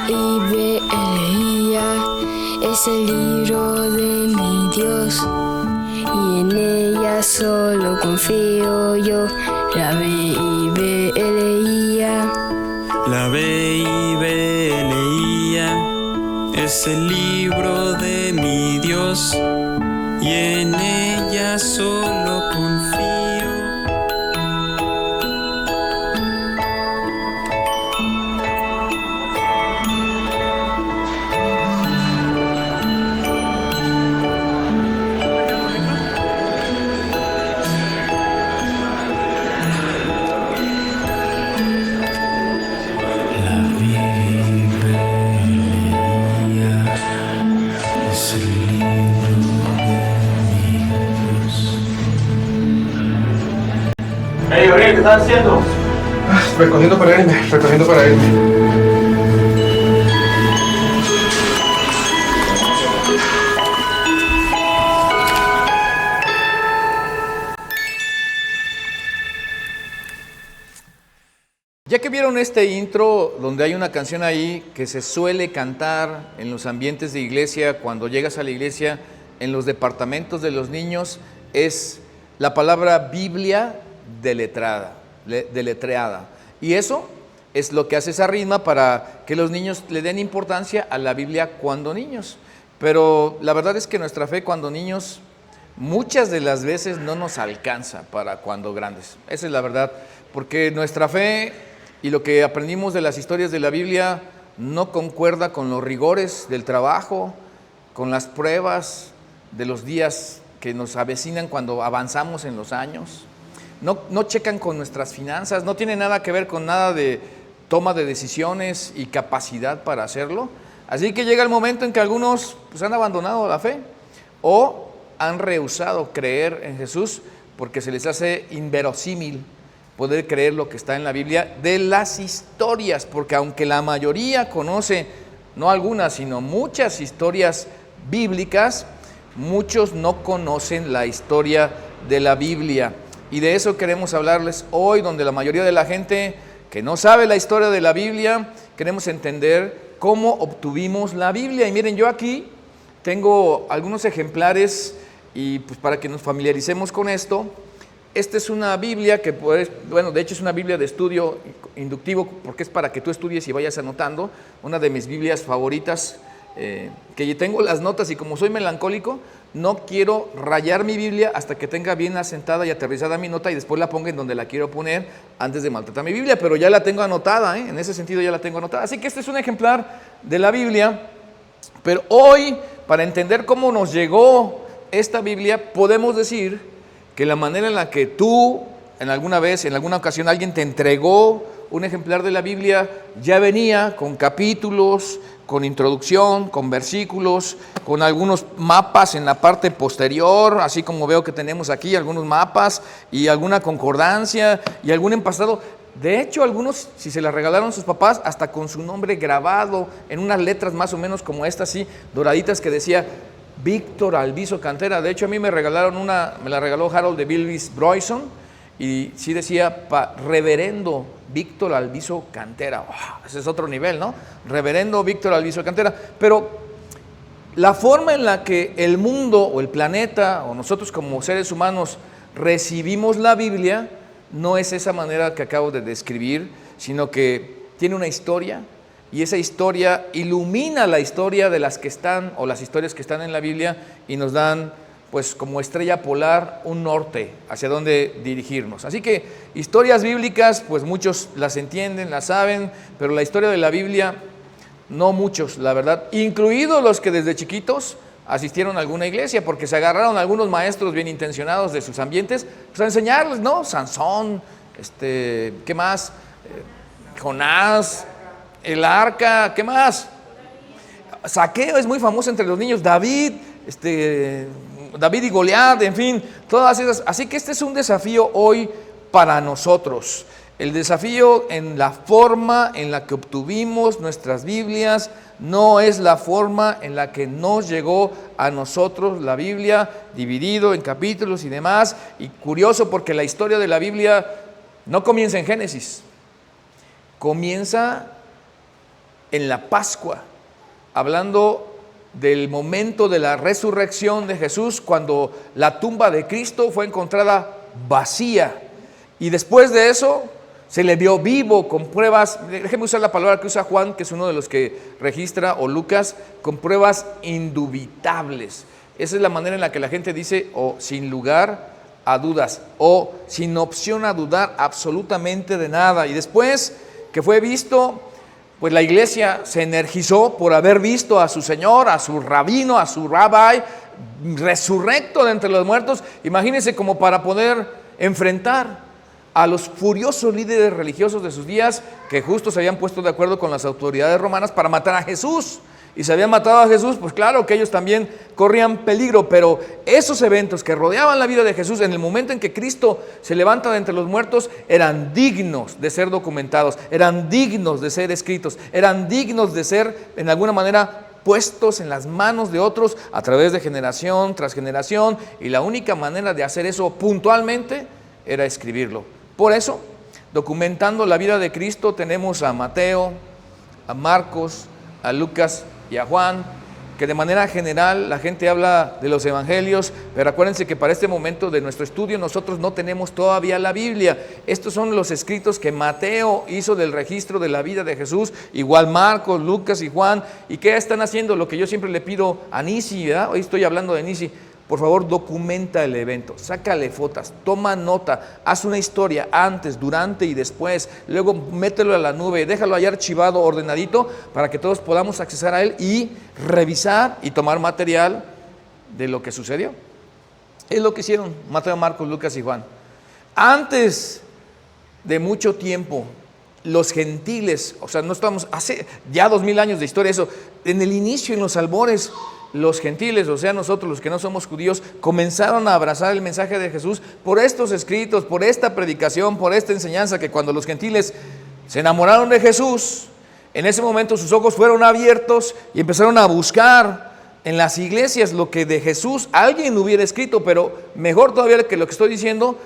Leía es el libro de mi Dios y en ella solo confío yo. La leía. La leía es el libro de mi Dios y en ella solo confío. Hey, Gabriel, ¿qué estás haciendo? Recogiendo para irme. Ya que vieron este intro, donde hay una canción ahí que se suele cantar en los ambientes de iglesia, cuando llegas a la iglesia, en los departamentos de los niños, es la palabra Biblia deletreada. Y eso es lo que hace esa rima para que los niños le den importancia a la Biblia cuando niños. Pero la verdad es que nuestra fe cuando niños muchas de las veces no nos alcanza para cuando grandes. Esa es la verdad, porque nuestra fe y lo que aprendimos de las historias de la Biblia no concuerda con los rigores del trabajo, con las pruebas de los días que nos avecinan cuando avanzamos en los años. No checan con nuestras finanzas, no tiene nada que ver con nada de toma de decisiones y capacidad para hacerlo. Así que llega el momento en que algunos pues, han abandonado la fe o han rehusado creer en Jesús porque se les hace inverosímil poder creer lo que está en la Biblia de las historias, porque aunque la mayoría conoce, no algunas, sino muchas historias bíblicas, muchos no conocen la historia de la Biblia. Y de eso queremos hablarles hoy, donde la mayoría de la gente que no sabe la historia de la Biblia, queremos entender cómo obtuvimos la Biblia. Y miren, yo aquí tengo algunos ejemplares y pues para que nos familiaricemos con esto. Esta es una Biblia que, de hecho es una Biblia de estudio inductivo, porque es para que tú estudies y vayas anotando. Una de mis Biblias favoritas, que tengo las notas y como soy melancólico, no quiero rayar mi Biblia hasta que tenga bien asentada y aterrizada mi nota y después la ponga en donde la quiero poner antes de maltratar mi Biblia, pero ya la tengo anotada, en ese sentido ya la tengo anotada. Así que este es un ejemplar de la Biblia, pero hoy, para entender cómo nos llegó esta Biblia, podemos decir que la manera en la que tú, en alguna ocasión, alguien te entregó un ejemplar de la Biblia, ya venía con capítulos, con introducción, con versículos, con algunos mapas en la parte posterior, así como veo que tenemos aquí algunos mapas y alguna concordancia y algún empastado. De hecho, algunos, si se las regalaron sus papás, hasta con su nombre grabado en unas letras más o menos como esta, así, doraditas, que decía Víctor Alviso Cantera. De hecho, a mí me regalaron me la regaló Harold de Bilvis Broyson, y sí decía Reverendo Víctor Alviso Cantera. Ese es otro nivel, ¿no? Reverendo Víctor Alviso Cantera. Pero la forma en la que el mundo o el planeta o nosotros como seres humanos recibimos la Biblia no es esa manera que acabo de describir, sino que tiene una historia, y esa historia ilumina la historia de las que están o las historias que están en la Biblia y nos dan pues como estrella polar un norte hacia dónde dirigirnos. Así que historias bíblicas pues muchos las entienden, las saben, pero la historia de la Biblia no muchos, la verdad, incluidos los que desde chiquitos asistieron a alguna iglesia, porque se agarraron algunos maestros bien intencionados de sus ambientes pues a enseñarles, ¿no? Sansón, ¿qué más? Jonás, el arca, ¿qué más? Zaqueo es muy famoso entre los niños, David y Goliat, en fin, todas esas. Así que este es un desafío hoy para nosotros. El desafío en la forma en la que obtuvimos nuestras Biblias no es la forma en la que nos llegó a nosotros la Biblia, dividido en capítulos y demás. Y curioso porque la historia de la Biblia no comienza en Génesis, comienza en la Pascua, hablando del momento de la resurrección de Jesús, cuando la tumba de Cristo fue encontrada vacía. Y después de eso se le vio vivo con pruebas, déjeme usar la palabra que usa Juan, que es uno de los que registra, o Lucas, con pruebas indubitables. Esa es la manera en la que la gente dice, o sin lugar a dudas, o sin opción a dudar absolutamente de nada. Y después que fue visto, pues la iglesia se energizó por haber visto a su Señor, a su rabino, a su rabbi, resurrecto de entre los muertos. Imagínense, como para poder enfrentar a los furiosos líderes religiosos de sus días, que justo se habían puesto de acuerdo con las autoridades romanas para matar a Jesús. Y se habían matado a Jesús, pues claro que ellos también corrían peligro, pero esos eventos que rodeaban la vida de Jesús en el momento en que Cristo se levanta de entre los muertos eran dignos de ser documentados, eran dignos de ser escritos, eran dignos de ser en alguna manera puestos en las manos de otros a través de generación tras generación, y la única manera de hacer eso puntualmente era escribirlo. Por eso, documentando la vida de Cristo, tenemos a Mateo, a Marcos, a Lucas y a Juan, que de manera general la gente habla de los evangelios, pero acuérdense que para este momento de nuestro estudio nosotros no tenemos todavía la Biblia. Estos son los escritos que Mateo hizo del registro de la vida de Jesús, igual Marcos, Lucas y Juan. ¿Y qué están haciendo? Lo que yo siempre le pido a Nisi, ¿verdad? Hoy estoy hablando de Nisi. Por favor, documenta el evento, sácale fotos, toma nota, haz una historia antes, durante y después, luego mételo a la nube, déjalo ahí archivado, ordenadito, para que todos podamos acceder a él y revisar y tomar material de lo que sucedió. Es lo que hicieron Mateo, Marcos, Lucas y Juan. Antes de mucho tiempo, los gentiles, o sea, no estamos, hace ya 2000 años de historia eso, en el inicio, en los albores, los gentiles, o sea, nosotros los que no somos judíos, comenzaron a abrazar el mensaje de Jesús por estos escritos, por esta predicación, por esta enseñanza, que cuando los gentiles se enamoraron de Jesús, en ese momento sus ojos fueron abiertos y empezaron a buscar en las iglesias lo que de Jesús alguien hubiera escrito, pero mejor todavía que lo que estoy diciendo,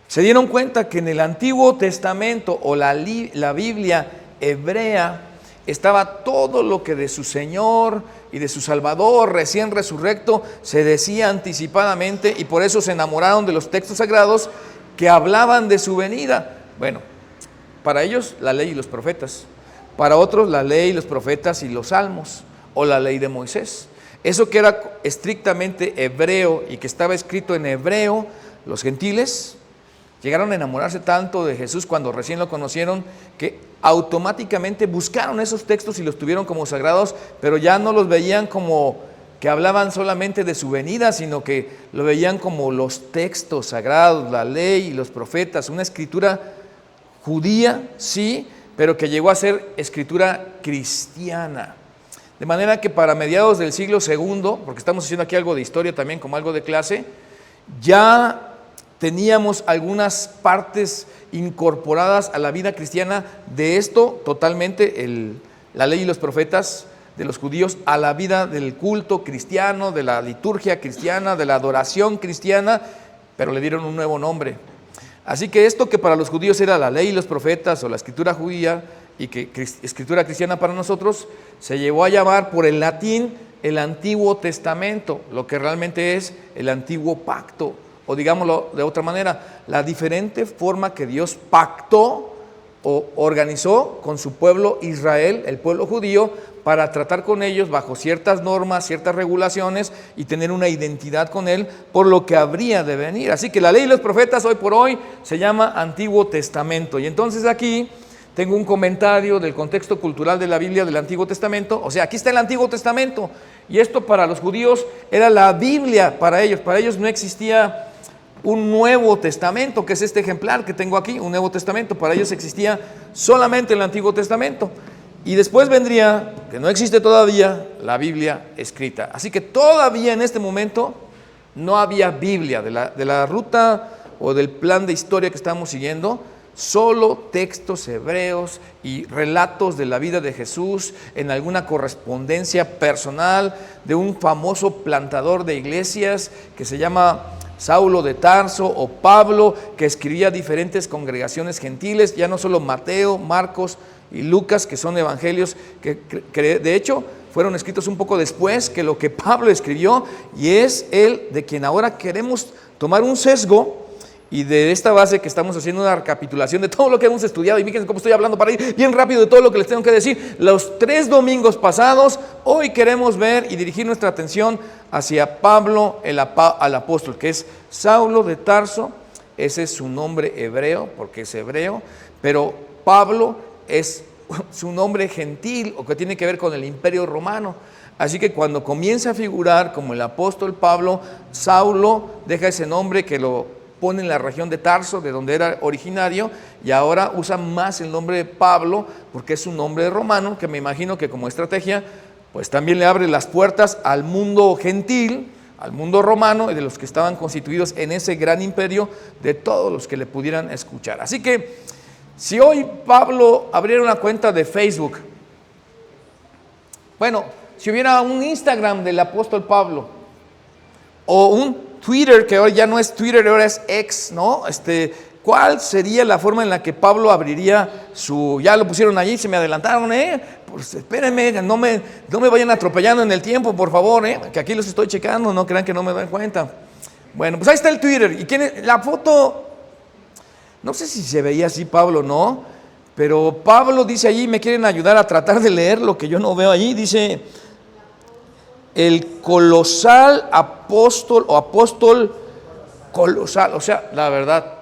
se dieron cuenta que en el Antiguo Testamento o la Biblia hebrea estaba todo lo que de su Señor y de su Salvador recién resurrecto se decía anticipadamente, y por eso se enamoraron de los textos sagrados que hablaban de su venida. Bueno, para ellos la ley y los profetas, para otros la ley, los profetas y los salmos, o la ley de Moisés. Eso que era estrictamente hebreo y que estaba escrito en hebreo, los gentiles llegaron a enamorarse tanto de Jesús cuando recién lo conocieron, que automáticamente buscaron esos textos y los tuvieron como sagrados, pero ya no los veían como que hablaban solamente de su venida, sino que lo veían como los textos sagrados, la ley y los profetas, una escritura judía, sí, pero que llegó a ser escritura cristiana. De manera que para mediados del siglo II, porque estamos haciendo aquí algo de historia también como algo de clase, ya teníamos algunas partes incorporadas a la vida cristiana de esto totalmente, la ley y los profetas de los judíos, a la vida del culto cristiano, de la liturgia cristiana, de la adoración cristiana, pero le dieron un nuevo nombre. Así que esto que para los judíos era la ley y los profetas o la escritura judía, y que escritura cristiana para nosotros, se llevó a llamar por el latín el Antiguo Testamento, lo que realmente es el Antiguo Pacto, o digámoslo de otra manera, la diferente forma que Dios pactó o organizó con su pueblo Israel, el pueblo judío, para tratar con ellos bajo ciertas normas, ciertas regulaciones y tener una identidad con él por lo que habría de venir. Así que la ley y los profetas hoy por hoy se llama Antiguo Testamento. Y entonces aquí tengo un comentario del contexto cultural de la Biblia del Antiguo Testamento. O sea, aquí está el Antiguo Testamento, y esto para los judíos era la Biblia para ellos no existía un Nuevo Testamento, que es este ejemplar que tengo aquí, un Nuevo Testamento. Para ellos existía solamente el Antiguo Testamento, y después vendría, que no existe todavía, la Biblia escrita. Así que todavía en este momento no había Biblia de la ruta o del plan de historia que estamos siguiendo. Solo textos hebreos y relatos de la vida de Jesús en alguna correspondencia personal de un famoso plantador de iglesias que se llama Saulo de Tarso o Pablo, que escribía a diferentes congregaciones gentiles, ya no solo Mateo, Marcos y Lucas, que son evangelios que de hecho fueron escritos un poco después que lo que Pablo escribió, y es el de quien ahora queremos tomar un sesgo. Y de esta base que estamos haciendo una recapitulación de todo lo que hemos estudiado, y fíjense cómo estoy hablando para ir bien rápido de todo lo que les tengo que decir, los 3 domingos pasados, hoy queremos ver y dirigir nuestra atención hacia Pablo, al apóstol, que es Saulo de Tarso. Ese es su nombre hebreo, porque es hebreo, pero Pablo es su nombre gentil, o que tiene que ver con el imperio romano. Así que cuando comienza a figurar como el apóstol Pablo, Saulo deja ese nombre que lo pone en la región de Tarso, de donde era originario, y ahora usa más el nombre de Pablo, porque es un nombre romano, que me imagino que como estrategia, pues también le abre las puertas al mundo gentil, al mundo romano, y de los que estaban constituidos en ese gran imperio, de todos los que le pudieran escuchar. Así que, si hoy Pablo abriera una cuenta de Facebook, bueno, si hubiera un Instagram del apóstol Pablo, o un Twitter, que hoy ya no es Twitter, ahora es X, ¿no? ¿Cuál sería la forma en la que Pablo abriría su... Ya lo pusieron allí, se me adelantaron, pues espérenme, no me vayan atropellando en el tiempo, por favor, que aquí los estoy checando, no crean que no me dan cuenta. Bueno, pues ahí está el Twitter. ¿Y quién es? La foto, no sé si se veía así Pablo, ¿no? Pero Pablo dice allí, me quieren ayudar a tratar de leer lo que yo no veo allí, dice... El colosal apóstol o apóstol colosal, o sea, la verdad,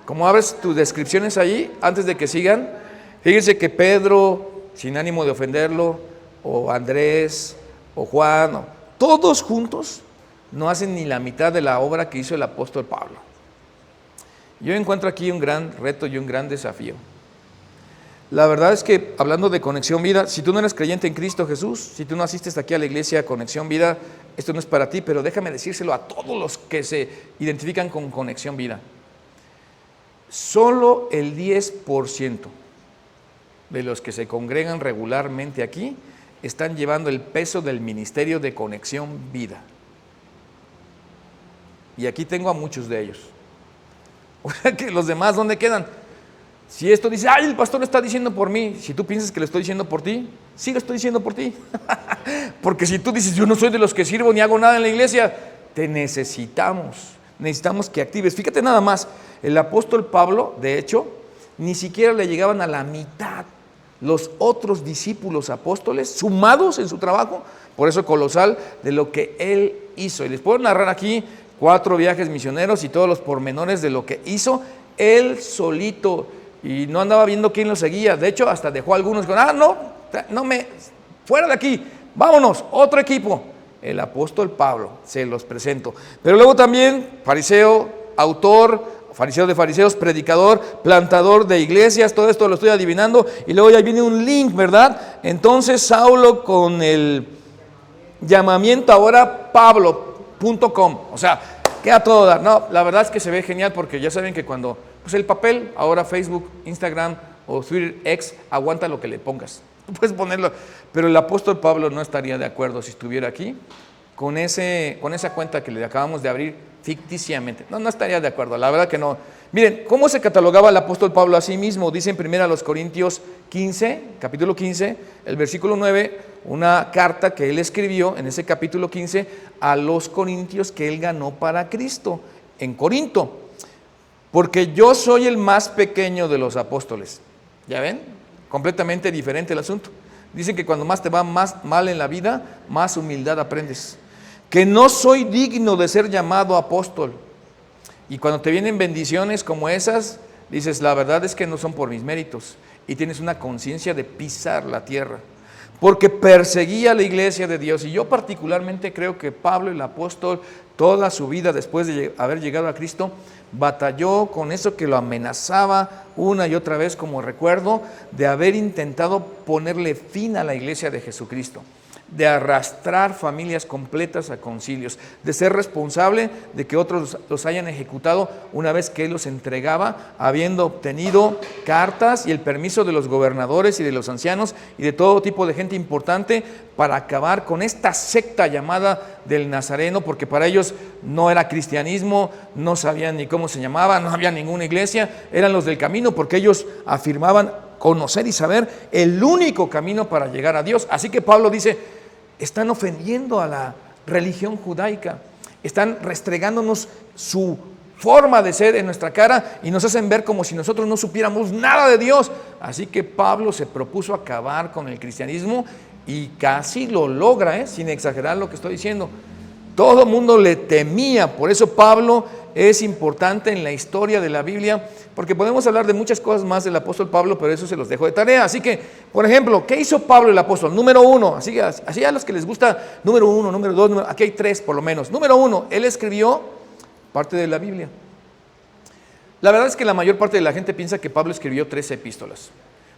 como abres tus descripciones allí, antes de que sigan, fíjense que Pedro, sin ánimo de ofenderlo, o Andrés, o Juan, todos juntos no hacen ni la mitad de la obra que hizo el apóstol Pablo. Yo encuentro aquí un gran reto y un gran desafío. La verdad es que, hablando de Conexión Vida, si tú no eres creyente en Cristo Jesús, si tú no asistes aquí a la iglesia Conexión Vida, esto no es para ti, pero déjame decírselo a todos los que se identifican con Conexión Vida. Solo el 10% de los que se congregan regularmente aquí están llevando el peso del ministerio de Conexión Vida. Y aquí tengo a muchos de ellos. O sea que los demás, ¿dónde quedan? Si esto dice, ay, el pastor lo está diciendo por mí, si tú piensas que lo estoy diciendo por ti, sí lo estoy diciendo por ti. Porque si tú dices, yo no soy de los que sirvo ni hago nada en la iglesia, te necesitamos que actives. Fíjate nada más, el apóstol Pablo, de hecho, ni siquiera le llegaban a la mitad los otros discípulos apóstoles sumados en su trabajo, por eso colosal, de lo que él hizo. Y les puedo narrar aquí 4 viajes misioneros y todos los pormenores de lo que hizo él solito. Y no andaba viendo quién lo seguía. De hecho, hasta dejó a algunos con, fuera de aquí, vámonos, otro equipo. El apóstol Pablo, se los presento. Pero luego también, fariseo, autor, fariseo de fariseos, predicador, plantador de iglesias, todo esto lo estoy adivinando. Y luego ya viene un link, ¿verdad? Entonces, Saulo con el llamamiento ahora Pablo.com. O sea, queda todo dar. No, la verdad es que se ve genial porque ya saben que cuando... Pues el papel, ahora Facebook, Instagram o Twitter X, aguanta lo que le pongas. Tú puedes ponerlo, pero el apóstol Pablo no estaría de acuerdo si estuviera aquí con esa cuenta que le acabamos de abrir ficticiamente. No estaría de acuerdo, la verdad que no. Miren, ¿cómo se catalogaba el apóstol Pablo a sí mismo? Dice en 1 Corintios 15, capítulo 15, el versículo 9, una carta que él escribió en ese capítulo 15 a los corintios que él ganó para Cristo en Corinto. Porque yo soy el más pequeño de los apóstoles. ¿Ya ven? Completamente diferente el asunto. Dicen que cuando más te va más mal en la vida, más humildad aprendes. Que no soy digno de ser llamado apóstol. Y cuando te vienen bendiciones como esas, dices, la verdad es que no son por mis méritos. Y tienes una conciencia de pisar la tierra. Porque perseguía a la iglesia de Dios. Y yo particularmente creo que Pablo, el apóstol, toda su vida después de haber llegado a Cristo, batalló con eso que lo amenazaba una y otra vez, como recuerdo, de haber intentado ponerle fin a la iglesia de Jesucristo. de arrastrar familias completas a concilios, de ser responsable de que otros los hayan ejecutado una vez que él los entregaba, habiendo obtenido cartas y el permiso de los gobernadores y de los ancianos y de todo tipo de gente importante para acabar con esta secta llamada del Nazareno, porque para ellos no era cristianismo, no sabían ni cómo se llamaba, no había ninguna iglesia, eran los del camino, porque ellos afirmaban conocer y saber el único camino para llegar a Dios. Así que Pablo dice, están ofendiendo a la religión judaica, están restregándonos su forma de ser en nuestra cara y nos hacen ver como si nosotros no supiéramos nada de Dios. Así que Pablo se propuso acabar con el cristianismo y casi lo logra, sin exagerar lo que estoy diciendo. Todo el mundo le temía, por eso Pablo es importante en la historia de la Biblia, porque podemos hablar de muchas cosas más del apóstol Pablo, pero eso se los dejo de tarea. Así que, por ejemplo, ¿qué hizo Pablo el apóstol? Número uno, así a los que les gusta, número uno, número dos, aquí hay tres por lo menos. Número uno, él escribió parte de la Biblia. La verdad es que la mayor parte de la gente piensa que Pablo escribió 13 epístolas.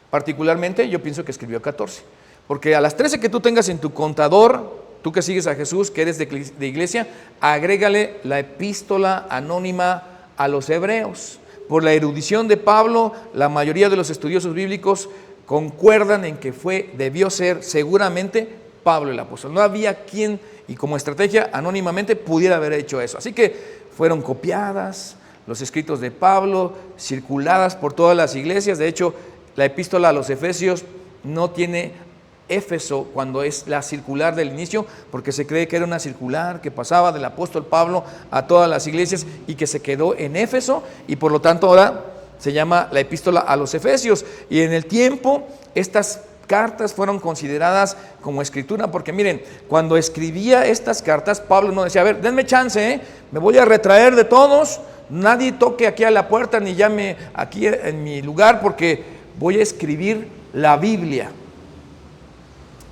Particularmente yo pienso que escribió 14, porque a las 13 que tú tengas en tu contador, tú que sigues a Jesús, que eres de iglesia, agrégale la epístola anónima a los hebreos. Por la erudición de Pablo, la mayoría de los estudiosos bíblicos concuerdan en que debió ser seguramente Pablo el apóstol. No había quien, y como estrategia anónimamente, pudiera haber hecho eso. Así que fueron copiadas los escritos de Pablo, circuladas por todas las iglesias. De hecho, la epístola a los Efesios no tiene Éfeso cuando es la circular del inicio, porque se cree que era una circular que pasaba del apóstol Pablo a todas las iglesias y que se quedó en Éfeso, y por lo tanto ahora se llama la epístola a los Efesios. Y en el tiempo estas cartas fueron consideradas como escritura, porque miren, cuando escribía estas cartas, Pablo no decía, a ver, denme chance, me voy a retraer de todos, nadie toque aquí a la puerta ni llame aquí en mi lugar, porque voy a escribir la Biblia.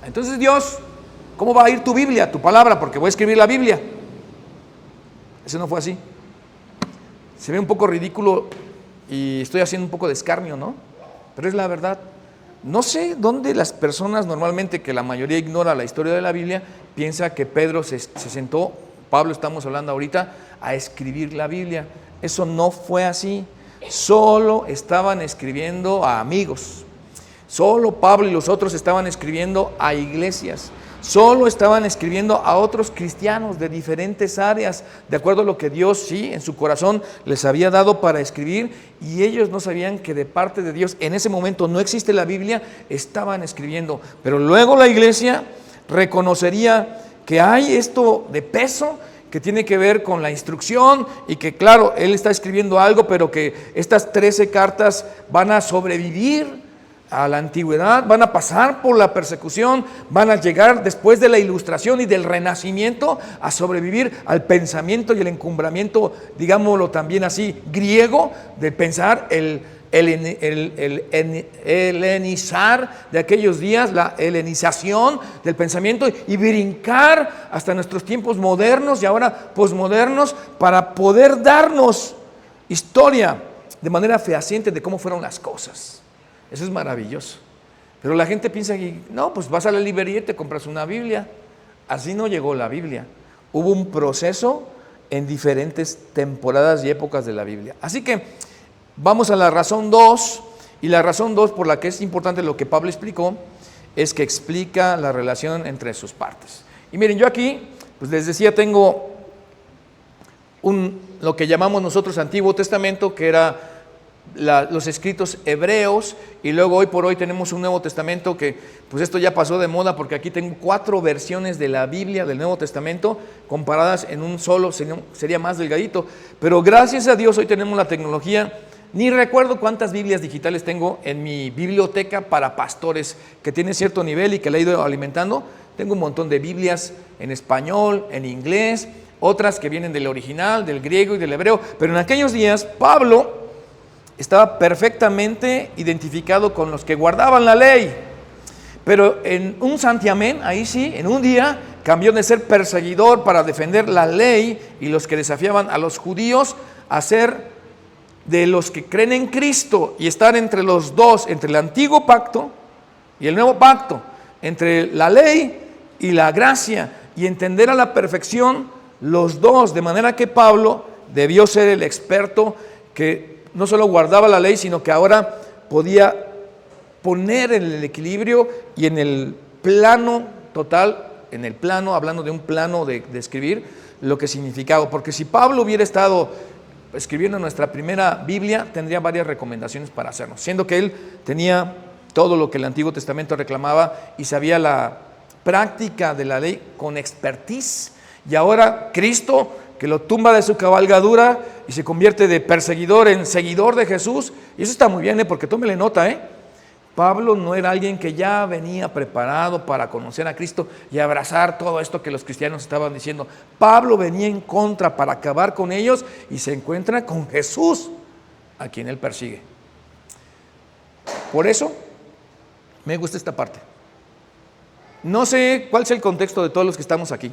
Entonces Dios, ¿cómo va a ir tu Biblia, tu palabra? Porque voy a escribir la Biblia. Eso no fue así. Se ve un poco ridículo y estoy haciendo un poco de escarnio, ¿no? Pero es la verdad. No sé dónde las personas normalmente, que la mayoría ignora la historia de la Biblia, piensa que Pedro se sentó, Pablo estamos hablando ahorita, a escribir la Biblia. Eso no fue así. Solo estaban escribiendo a amigos. Solo Pablo y los otros estaban escribiendo a iglesias. Solo estaban escribiendo a otros cristianos de diferentes áreas, de acuerdo a lo que Dios sí en su corazón les había dado para escribir, y ellos no sabían que de parte de Dios en ese momento no existe la Biblia, estaban escribiendo. Pero luego la iglesia reconocería que hay esto de peso que tiene que ver con la instrucción, y que claro, él está escribiendo algo, pero que estas 13 cartas van a sobrevivir a la antigüedad, van a pasar por la persecución, van a llegar después de la Ilustración y del Renacimiento a sobrevivir al pensamiento y el encumbramiento, digámoslo también así, griego, de pensar el helenizar de aquellos días, la helenización del pensamiento, y brincar hasta nuestros tiempos modernos y ahora posmodernos, para poder darnos historia de manera fehaciente de cómo fueron las cosas. Eso es maravilloso. Pero la gente piensa que, no, pues vas a la librería y te compras una Biblia. Así no llegó la Biblia. Hubo un proceso en diferentes temporadas y épocas de la Biblia. Así que vamos a la razón 2, y la razón 2 por la que es importante lo que Pablo explicó, es que explica la relación entre sus partes. Y miren, yo aquí, pues les decía, tengo lo que llamamos nosotros Antiguo Testamento, que era los escritos hebreos, y luego hoy por hoy tenemos un Nuevo Testamento que pues esto ya pasó de moda, porque aquí tengo 4 versiones de la Biblia del Nuevo Testamento comparadas en un solo, sería más delgadito, pero gracias a Dios hoy tenemos la tecnología. Ni recuerdo cuántas Biblias digitales tengo en mi biblioteca para pastores, que tiene cierto nivel y que la he ido alimentando. Tengo un montón de Biblias en español, en inglés, otras que vienen del original, del griego y del hebreo, pero en aquellos días Pablo estaba perfectamente identificado con los que guardaban la ley, pero en un santiamén, ahí sí, en un día cambió de ser perseguidor para defender la ley y los que desafiaban a los judíos a ser de los que creen en Cristo y estar entre los dos, entre el antiguo pacto y el nuevo pacto, entre la ley y la gracia, y entender a la perfección los dos, de manera que Pablo debió ser el experto que no solo guardaba la ley, sino que ahora podía poner en el equilibrio y en el plano total, en el plano, hablando de un plano de escribir, lo que significaba. Porque si Pablo hubiera estado escribiendo nuestra primera Biblia, tendría varias recomendaciones para hacernos, siendo que él tenía todo lo que el Antiguo Testamento reclamaba y sabía la práctica de la ley con expertise. Y ahora Cristo, que lo tumba de su cabalgadura y se convierte de perseguidor en seguidor de Jesús, y eso está muy bien, porque tómele nota, Pablo no era alguien que ya venía preparado para conocer a Cristo y abrazar todo esto que los cristianos estaban diciendo. Pablo venía en contra para acabar con ellos y se encuentra con Jesús, a quien él persigue. Por eso me gusta esta parte. No sé cuál es el contexto de todos los que estamos aquí.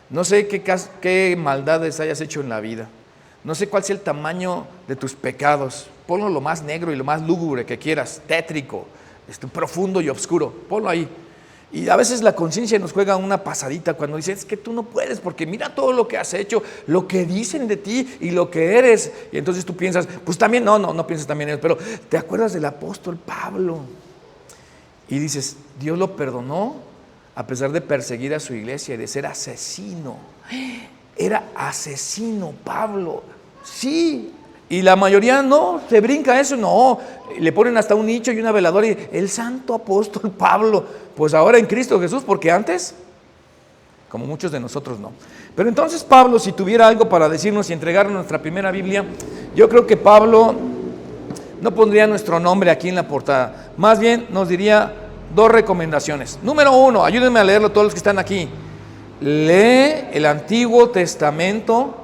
No sé qué maldades hayas hecho en la vida. No sé cuál es el tamaño de tus pecados. Ponlo lo más negro y lo más lúgubre que quieras, tétrico, profundo y oscuro. Ponlo ahí. Y a veces la conciencia nos juega una pasadita cuando dice, es que tú no puedes, porque mira todo lo que has hecho, lo que dicen de ti y lo que eres. Y entonces tú piensas, pues también, no piensas también en él, pero te acuerdas del apóstol Pablo. Y dices, Dios lo perdonó a pesar de perseguir a su iglesia y de ser asesino. Era asesino Pablo, sí. Y la mayoría no, se brinca eso, no. Le ponen hasta un nicho y una veladora y el santo apóstol Pablo. Pues ahora en Cristo Jesús, porque antes, como muchos de nosotros, no. Pero entonces Pablo, si tuviera algo para decirnos y entregarnos nuestra primera Biblia, yo creo que Pablo no pondría nuestro nombre aquí en la portada. Más bien nos diría dos recomendaciones. Número 1, ayúdenme a leerlo todos los que están aquí. Lee el Antiguo Testamento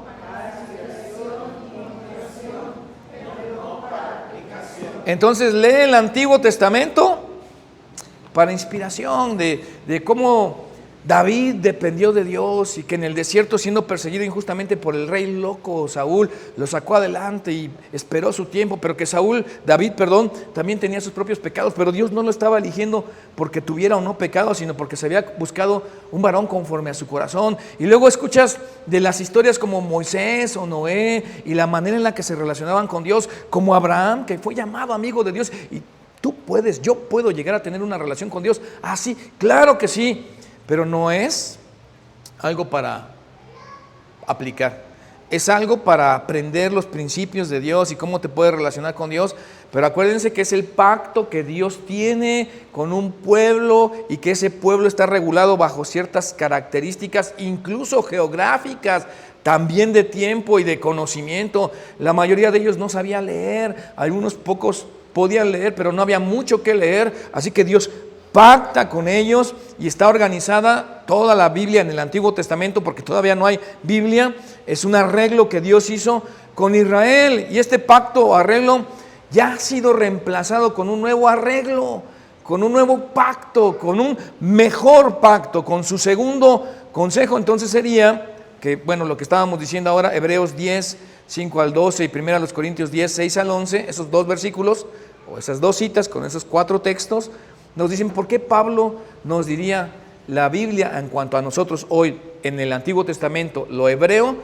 Entonces lee el Antiguo Testamento para inspiración de cómo David dependió de Dios y que en el desierto, siendo perseguido injustamente por el rey loco Saúl, lo sacó adelante y esperó su tiempo, pero que David, también tenía sus propios pecados, pero Dios no lo estaba eligiendo porque tuviera o no pecado, sino porque se había buscado un varón conforme a su corazón. Y luego escuchas de las historias como Moisés o Noé y la manera en la que se relacionaban con Dios, como Abraham, que fue llamado amigo de Dios. Y yo puedo llegar a tener una relación con Dios. Ah, sí, claro que sí. Pero no es algo para aplicar, es algo para aprender los principios de Dios y cómo te puedes relacionar con Dios. Pero acuérdense que es el pacto que Dios tiene con un pueblo y que ese pueblo está regulado bajo ciertas características, incluso geográficas, también de tiempo y de conocimiento. La mayoría de ellos no sabía leer, algunos pocos podían leer, pero no había mucho que leer, así que Dios pacta con ellos y está organizada toda la Biblia en el Antiguo Testamento, porque todavía no hay Biblia. Es un arreglo que Dios hizo con Israel, y este pacto o arreglo ya ha sido reemplazado con un nuevo arreglo, con un nuevo pacto, con un mejor pacto, con su segundo consejo. Entonces sería que, lo que estábamos diciendo ahora, Hebreos 10, 5 al 12 y 1 Corintios 10, 6 al 11, esos dos versículos o esas dos citas con esos 4 textos nos dicen por qué Pablo nos diría la Biblia en cuanto a nosotros hoy en el Antiguo Testamento, lo hebreo,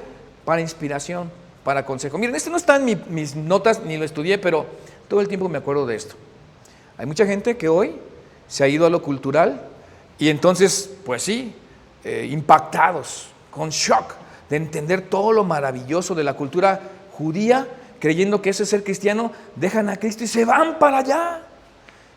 para inspiración, para consejo. Miren, esto no está en mis notas, ni lo estudié, pero todo el tiempo me acuerdo de esto. Hay mucha gente que hoy se ha ido a lo cultural y entonces, pues sí, impactados, con shock de entender todo lo maravilloso de la cultura judía, creyendo que ese ser cristiano, dejan a Cristo y se van para allá.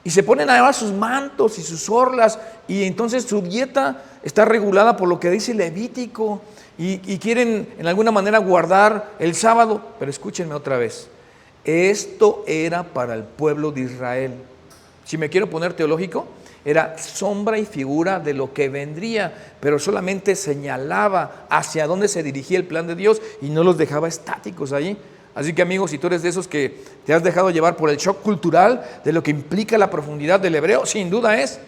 Y se ponen a llevar sus mantos y sus orlas, y entonces su dieta está regulada por lo que dice Levítico, y quieren en alguna manera guardar el sábado. Pero escúchenme otra vez, esto era para el pueblo de Israel. Si me quiero poner teológico, era sombra y figura de lo que vendría, pero solamente señalaba hacia dónde se dirigía el plan de Dios y no los dejaba estáticos ahí. Así que, amigos, si tú eres de esos que te has dejado llevar por el shock cultural de lo que implica la profundidad del hebreo, sin duda es,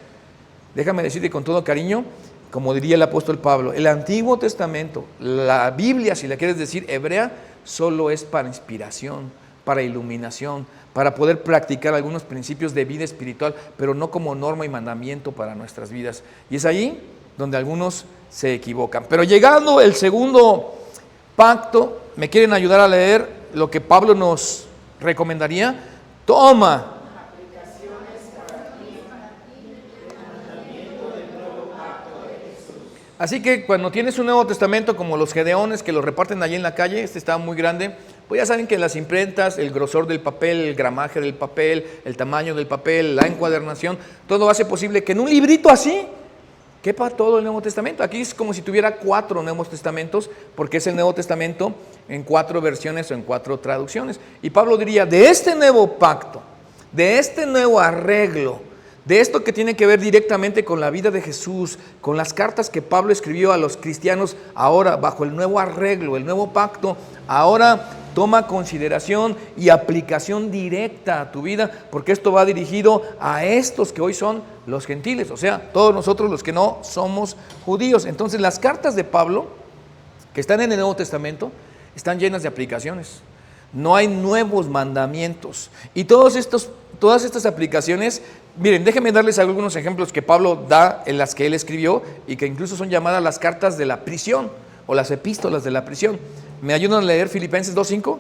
déjame decirte con todo cariño, como diría el apóstol Pablo, el Antiguo Testamento, la Biblia, si la quieres decir hebrea, solo es para inspiración, para iluminación, para poder practicar algunos principios de vida espiritual, pero no como norma y mandamiento para nuestras vidas. Y es ahí donde algunos se equivocan. Pero llegando el segundo pacto, ¿me quieren ayudar a leer lo que Pablo nos recomendaría? Toma. Así que cuando tienes un Nuevo Testamento como los gedeones que lo reparten allí en la calle, este está muy grande, pues ya saben que las imprentas, el grosor del papel, el gramaje del papel, el tamaño del papel, la encuadernación, todo hace posible que en un librito así quepa todo el Nuevo Testamento. Aquí es como si tuviera 4 Nuevos Testamentos, porque es el Nuevo Testamento en 4 versiones o en 4 traducciones. Y Pablo diría, de este nuevo pacto, de este nuevo arreglo, de esto que tiene que ver directamente con la vida de Jesús, con las cartas que Pablo escribió a los cristianos ahora bajo el nuevo arreglo, el nuevo pacto, ahora toma consideración y aplicación directa a tu vida, porque esto va dirigido a estos que hoy son los gentiles, o sea, todos nosotros los que no somos judíos. Entonces las cartas de Pablo, que están en el Nuevo Testamento, están llenas de aplicaciones. No hay nuevos mandamientos. Y todas estas aplicaciones, miren, déjenme darles algunos ejemplos que Pablo da en las que él escribió y que incluso son llamadas las cartas de la prisión o las epístolas de la prisión. ¿Me ayudan a leer Filipenses 2:5?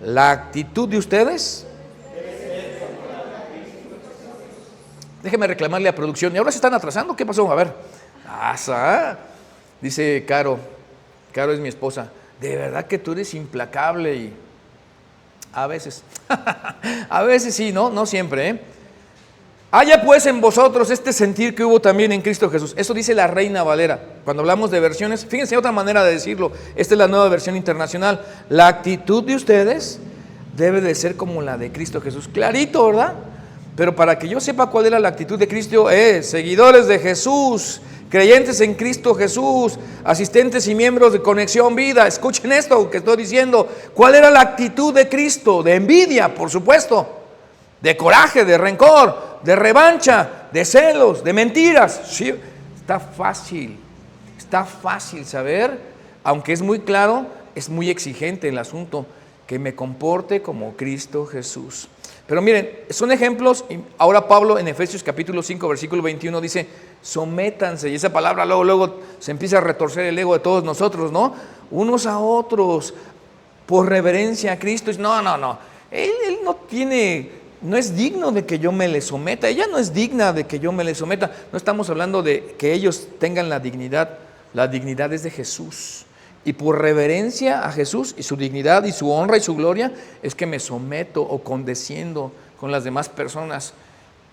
La actitud de ustedes. Déjenme reclamarle a producción. ¿Y ahora se están atrasando? ¿Qué pasó? A ver. Dice Caro es mi esposa. De verdad que tú eres implacable y a veces, a veces sí, no siempre, ¿eh? Haya pues en vosotros este sentir que hubo también en Cristo Jesús. Eso dice la Reina Valera. Cuando hablamos de versiones, fíjense otra manera de decirlo. Esta es la nueva versión internacional. La actitud de ustedes debe de ser como la de Cristo Jesús. Clarito, ¿verdad? Pero para que yo sepa cuál era la actitud de Cristo, seguidores de Jesús, creyentes en Cristo Jesús, asistentes y miembros de Conexión Vida, escuchen esto que estoy diciendo. ¿Cuál era la actitud de Cristo? De envidia, por supuesto, de coraje, de rencor, de revancha, de celos, de mentiras. Sí, está fácil saber, aunque es muy claro, es muy exigente el asunto, que me comporte como Cristo Jesús. Pero miren, son ejemplos. Ahora Pablo en Efesios capítulo 5 versículo 21 dice, sométanse, y esa palabra luego se empieza a retorcer el ego de todos nosotros, ¿no? Unos a otros, por reverencia a Cristo. No, él no es digno de que yo me le someta, ella no es digna de que yo me le someta. No estamos hablando de que ellos tengan la dignidad es de Jesús. Y por reverencia a Jesús y su dignidad y su honra y su gloria es que me someto o condesciendo con las demás personas.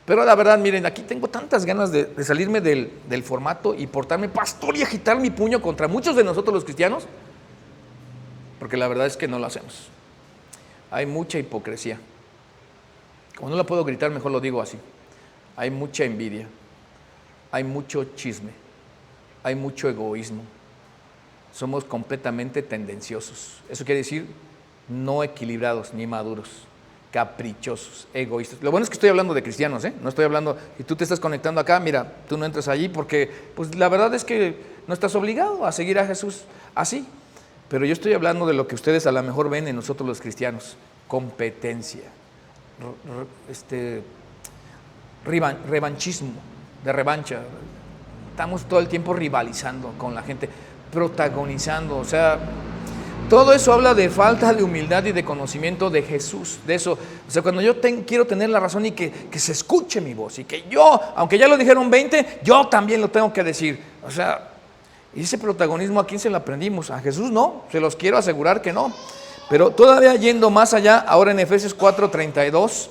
Pero la verdad, miren, aquí tengo tantas ganas de salirme del formato y portarme pastor y agitar mi puño contra muchos de nosotros los cristianos, porque la verdad es que no lo hacemos. Hay mucha hipocresía. Como no la puedo gritar, mejor lo digo así. Hay mucha envidia, hay mucho chisme, hay mucho egoísmo. Somos completamente tendenciosos. Eso quiere decir no equilibrados ni maduros, caprichosos, egoístas. Lo bueno es que estoy hablando de cristianos, no estoy hablando, si tú te estás conectando acá, mira, tú no entras allí porque pues la verdad es que no estás obligado a seguir a Jesús así. Pero yo estoy hablando de lo que ustedes a lo mejor ven en nosotros los cristianos: competencia, revanchismo, de revancha. Estamos todo el tiempo rivalizando con la gente, protagonizando, o sea, todo eso habla de falta de humildad y de conocimiento de Jesús, de eso. O sea, cuando yo quiero tener la razón y que se escuche mi voz y que yo, aunque ya lo dijeron 20, yo también lo tengo que decir. O sea, ¿y ese protagonismo a quién se lo aprendimos? A Jesús no, se los quiero asegurar que no. Pero todavía yendo más allá, ahora en Efesios 4:32,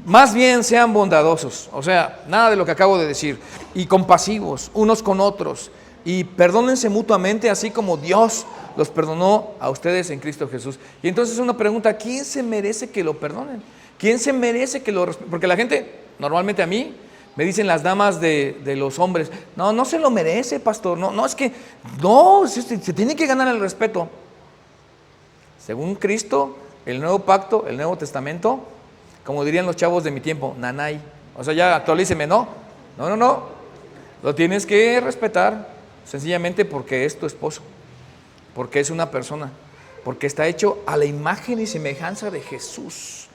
más bien sean bondadosos, o sea, nada de lo que acabo de decir, y compasivos unos con otros, y perdónense mutuamente, así como Dios los perdonó a ustedes en Cristo Jesús. Y entonces una pregunta: ¿quién se merece que lo perdonen? ¿Quién se merece que lo respeten? Porque la gente, normalmente a mí, me dicen las damas de los hombres, no se lo merece, pastor, no, es que, no, se tiene que ganar el respeto. Según Cristo, el nuevo pacto, el Nuevo Testamento, como dirían los chavos de mi tiempo, nanay. O sea, ya actualíceme, no, lo tienes que respetar, sencillamente porque es tu esposo, porque es una persona, porque está hecho a la imagen y semejanza de Jesús,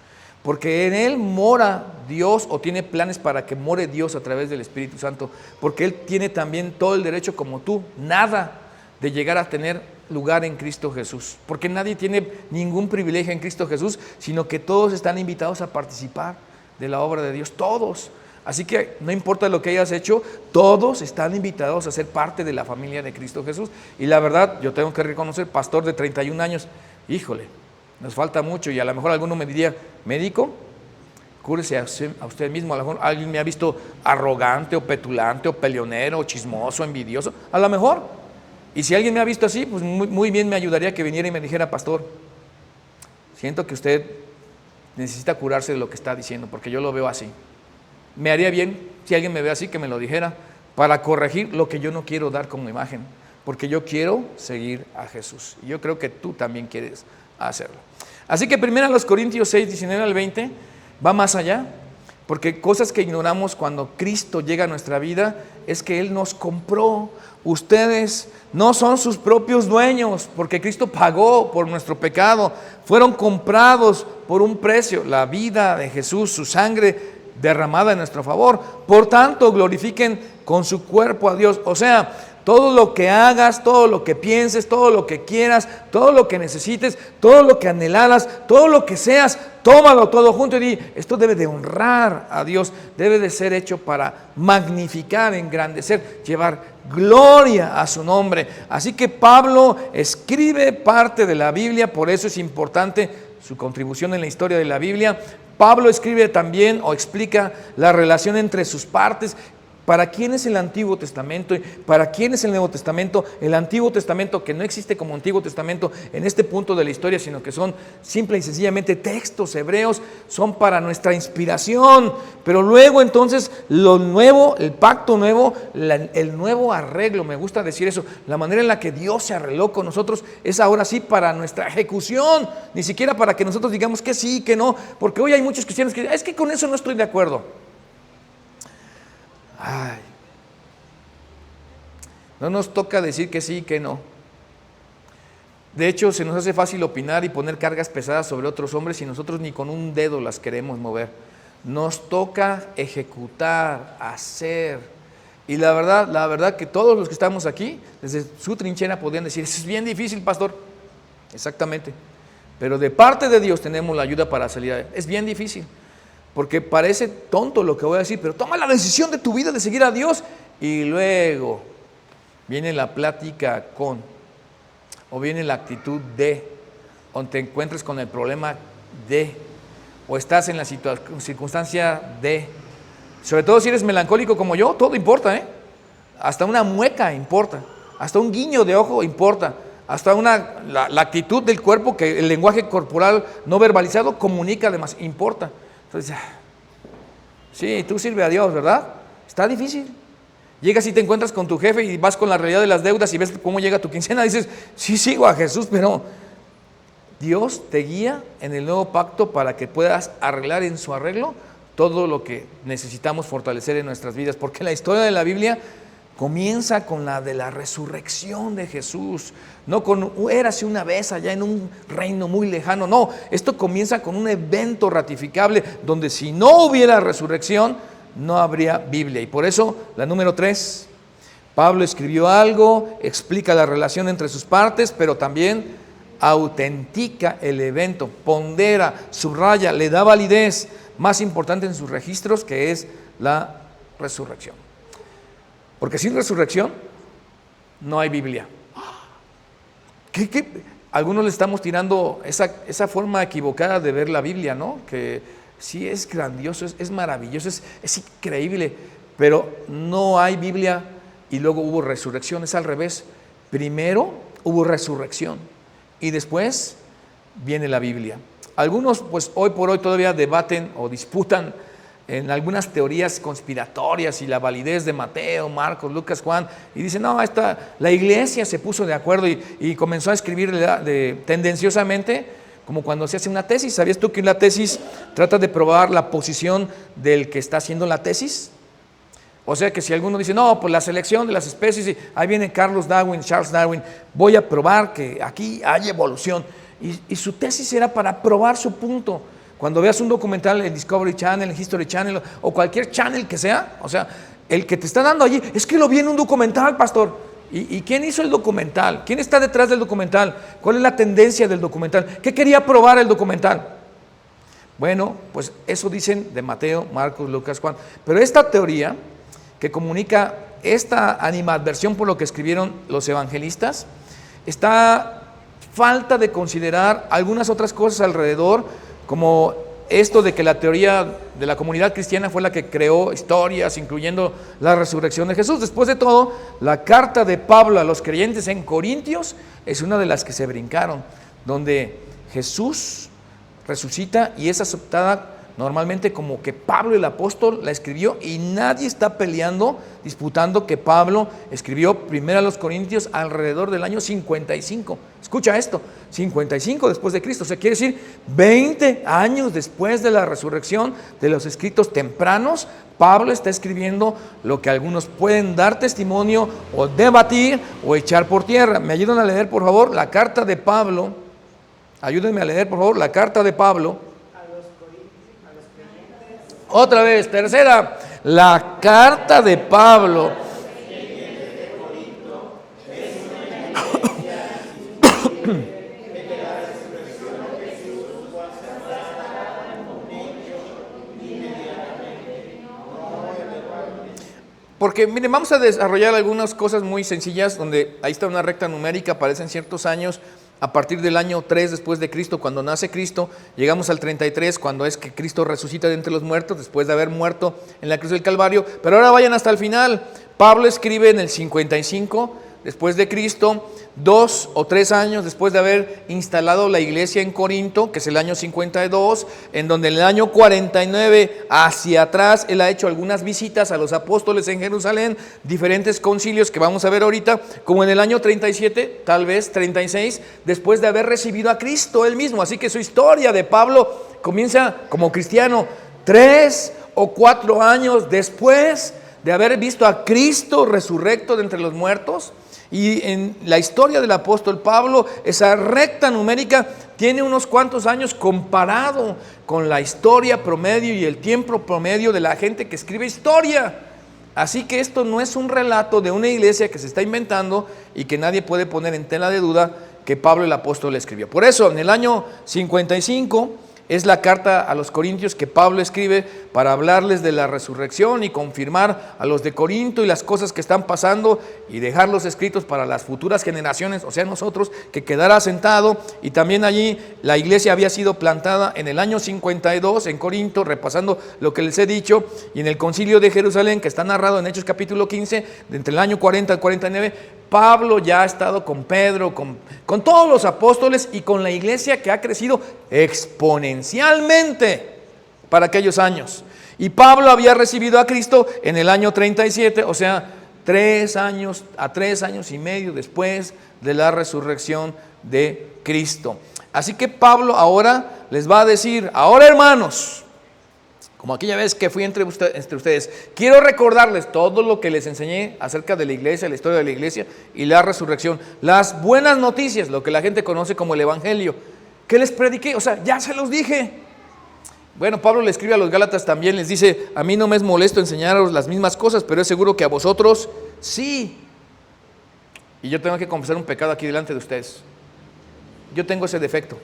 porque en Él mora Dios, o tiene planes para que more Dios a través del Espíritu Santo, porque Él tiene también todo el derecho, como tú, nada de llegar a tener lugar en Cristo Jesús, porque nadie tiene ningún privilegio en Cristo Jesús, sino que todos están invitados a participar de la obra de Dios, todos. Así que no importa lo que hayas hecho, todos están invitados a ser parte de la familia de Cristo Jesús. Y la verdad, yo tengo que reconocer, pastor de 31 años, híjole, nos falta mucho. Y a lo mejor alguno me diría, médico, cúrese a usted mismo. A lo mejor alguien me ha visto arrogante o petulante o peleonero o chismoso, envidioso, a lo mejor. Y si alguien me ha visto así, pues muy bien me ayudaría que viniera y me dijera, pastor, siento que usted necesita curarse de lo que está diciendo, porque yo lo veo así. Me haría bien si alguien me ve así, que me lo dijera, para corregir lo que yo no quiero dar como imagen, porque yo quiero seguir a Jesús. Y yo creo que tú también quieres hacerlo. Así que 1 Corintios 6, 19 al 20 va más allá, porque cosas que ignoramos cuando Cristo llega a nuestra vida es que Él nos compró. Ustedes no son sus propios dueños, porque Cristo pagó por nuestro pecado. Fueron comprados por un precio, la vida de Jesús, su sangre derramada en nuestro favor. Por tanto, glorifiquen con su cuerpo a Dios. O sea, todo lo que hagas, todo lo que pienses, todo lo que quieras, todo lo que necesites, todo lo que anhelaras, todo lo que seas, tómalo todo junto y di, esto debe de honrar a Dios, debe de ser hecho para magnificar, engrandecer, llevar gloria a su nombre. Así que Pablo escribe parte de la Biblia, por eso es importante su contribución en la historia de la Biblia. Pablo escribe también o explica la relación entre sus partes. ¿Para quién es el Antiguo Testamento y para quién es el Nuevo Testamento? El Antiguo Testamento, que no existe como Antiguo Testamento en este punto de la historia, sino que son simple y sencillamente textos hebreos, son para nuestra inspiración. Pero luego entonces lo nuevo, el pacto nuevo, el nuevo arreglo, me gusta decir eso, la manera en la que Dios se arregló con nosotros es ahora sí para nuestra ejecución, ni siquiera para que nosotros digamos que sí, que no, porque hoy hay muchos cristianos que dicen, es que con eso no estoy de acuerdo. Ay, no nos toca decir que sí, que no. De hecho, se nos hace fácil opinar y poner cargas pesadas sobre otros hombres y nosotros ni con un dedo las queremos mover. Nos toca ejecutar, hacer. Y la verdad que todos los que estamos aquí, desde su trinchera podrían decir, eso es bien difícil, pastor. Exactamente. Pero de parte de Dios tenemos la ayuda para salir adelante. Es bien difícil. Porque parece tonto lo que voy a decir, pero toma la decisión de tu vida de seguir a Dios y luego viene la plática con, o viene la actitud de, o te encuentres con el problema de, o estás en la circunstancia de. Sobre todo si eres melancólico como yo, todo importa, hasta una mueca importa, hasta un guiño de ojo importa, hasta la actitud del cuerpo, que el lenguaje corporal no verbalizado comunica además, importa. Entonces, sí, tú sirve a Dios, ¿verdad? Está difícil. Llegas y te encuentras con tu jefe y vas con la realidad de las deudas y ves cómo llega tu quincena. Dices, sí sigo a Jesús, pero Dios te guía en el nuevo pacto para que puedas arreglar en su arreglo todo lo que necesitamos fortalecer en nuestras vidas. Porque la historia de la Biblia comienza con la de la resurrección de Jesús, no con érase una vez allá en un reino muy lejano, no, esto comienza con un evento ratificable donde si no hubiera resurrección no habría Biblia. Y por eso la número 3, Pablo escribió algo, explica la relación entre sus partes, pero también autentica el evento, pondera, subraya, le da validez más importante en sus registros, que es la resurrección. Porque sin resurrección no hay Biblia. ¿Qué? Algunos le estamos tirando esa forma equivocada de ver la Biblia, ¿no? Que sí es grandioso, es maravilloso, es increíble, pero no hay Biblia y luego hubo resurrección. Es al revés. Primero hubo resurrección y después viene la Biblia. Algunos pues hoy por hoy todavía debaten o disputan en algunas teorías conspiratorias y la validez de Mateo, Marcos, Lucas, Juan, y dicen, no, la iglesia se puso de acuerdo y comenzó a escribir tendenciosamente, como cuando se hace una tesis. ¿Sabías tú que la tesis trata de probar la posición del que está haciendo la tesis? O sea que si alguno dice, no, pues la selección de las especies, y ahí viene Charles Darwin, voy a probar que aquí hay evolución. Y su tesis era para probar su punto. Cuando veas un documental en Discovery Channel, en History Channel o cualquier channel que sea, o sea, el que te está dando allí, es que lo vi en un documental, pastor. ¿Y quién hizo el documental? ¿Quién está detrás del documental? ¿Cuál es la tendencia del documental? ¿Qué quería probar el documental? Bueno, pues eso dicen de Mateo, Marcos, Lucas, Juan. Pero esta teoría que comunica esta animadversión por lo que escribieron los evangelistas, está falta de considerar algunas otras cosas alrededor, como esto de que la teoría de la comunidad cristiana fue la que creó historias, incluyendo la resurrección de Jesús. Después de todo, la carta de Pablo a los creyentes en Corintios es una de las que se brincaron, donde Jesús resucita y es aceptada normalmente como que Pablo el apóstol la escribió, y nadie está peleando, disputando que Pablo escribió primero a los Corintios alrededor del año 55. Escucha esto, 55 después de Cristo, o sea, quiere decir 20 años después de la resurrección de los escritos tempranos. Pablo está escribiendo lo que algunos pueden dar testimonio o debatir o echar por tierra. ¿Me ayudan a leer, por favor, la carta de Pablo? Ayúdenme a leer, por favor, la carta de Pablo. Otra vez, tercera, la carta de Pablo. Porque miren, vamos a desarrollar algunas cosas muy sencillas, donde ahí está una recta numérica, aparecen ciertos años. A partir del año 3 después de Cristo, cuando nace Cristo, llegamos al 33, cuando es que Cristo resucita de entre los muertos, después de haber muerto en la cruz del Calvario. Pero ahora vayan hasta el final. Pablo escribe en el 55 después de Cristo, 2 o 3 años después de haber instalado la iglesia en Corinto, que es el año 52, en donde en el año 49 hacia atrás él ha hecho algunas visitas a los apóstoles en Jerusalén, diferentes concilios que vamos a ver ahorita, como en el año 37, tal vez 36, después de haber recibido a Cristo él mismo. Así que su historia de Pablo comienza como cristiano 3 o 4 años después de haber visto a Cristo resurrecto de entre los muertos. Y en la historia del apóstol Pablo, esa recta numérica tiene unos cuantos años comparado con la historia promedio y el tiempo promedio de la gente que escribe historia. Así que esto no es un relato de una iglesia que se está inventando y que nadie puede poner en tela de duda que Pablo el apóstol escribió. Por eso, en el año 55 es la carta a los Corintios que Pablo escribe para hablarles de la resurrección y confirmar a los de Corinto y las cosas que están pasando y dejarlos escritos para las futuras generaciones, o sea nosotros, que quedara sentado. Y también allí la iglesia había sido plantada en el año 52 en Corinto, repasando lo que les he dicho, y en el concilio de Jerusalén, que está narrado en Hechos capítulo 15, de entre el año 40 al 49, Pablo ya ha estado con Pedro, con todos los apóstoles y con la iglesia que ha crecido exponencialmente para aquellos años. Y Pablo había recibido a Cristo en el año 37, o sea, 3 años y medio después de la resurrección de Cristo. Así que Pablo ahora les va a decir: ahora, hermanos, como aquella vez que fui entre ustedes, quiero recordarles todo lo que les enseñé acerca de la iglesia, la historia de la iglesia y la resurrección. Las buenas noticias, lo que la gente conoce como el evangelio. ¿Qué les prediqué? O sea, ya se los dije. Bueno, Pablo le escribe a los Gálatas también, les dice: a mí no me es molesto enseñaros las mismas cosas, pero es seguro que a vosotros sí. Y yo tengo que confesar un pecado aquí delante de ustedes. Yo tengo ese defecto.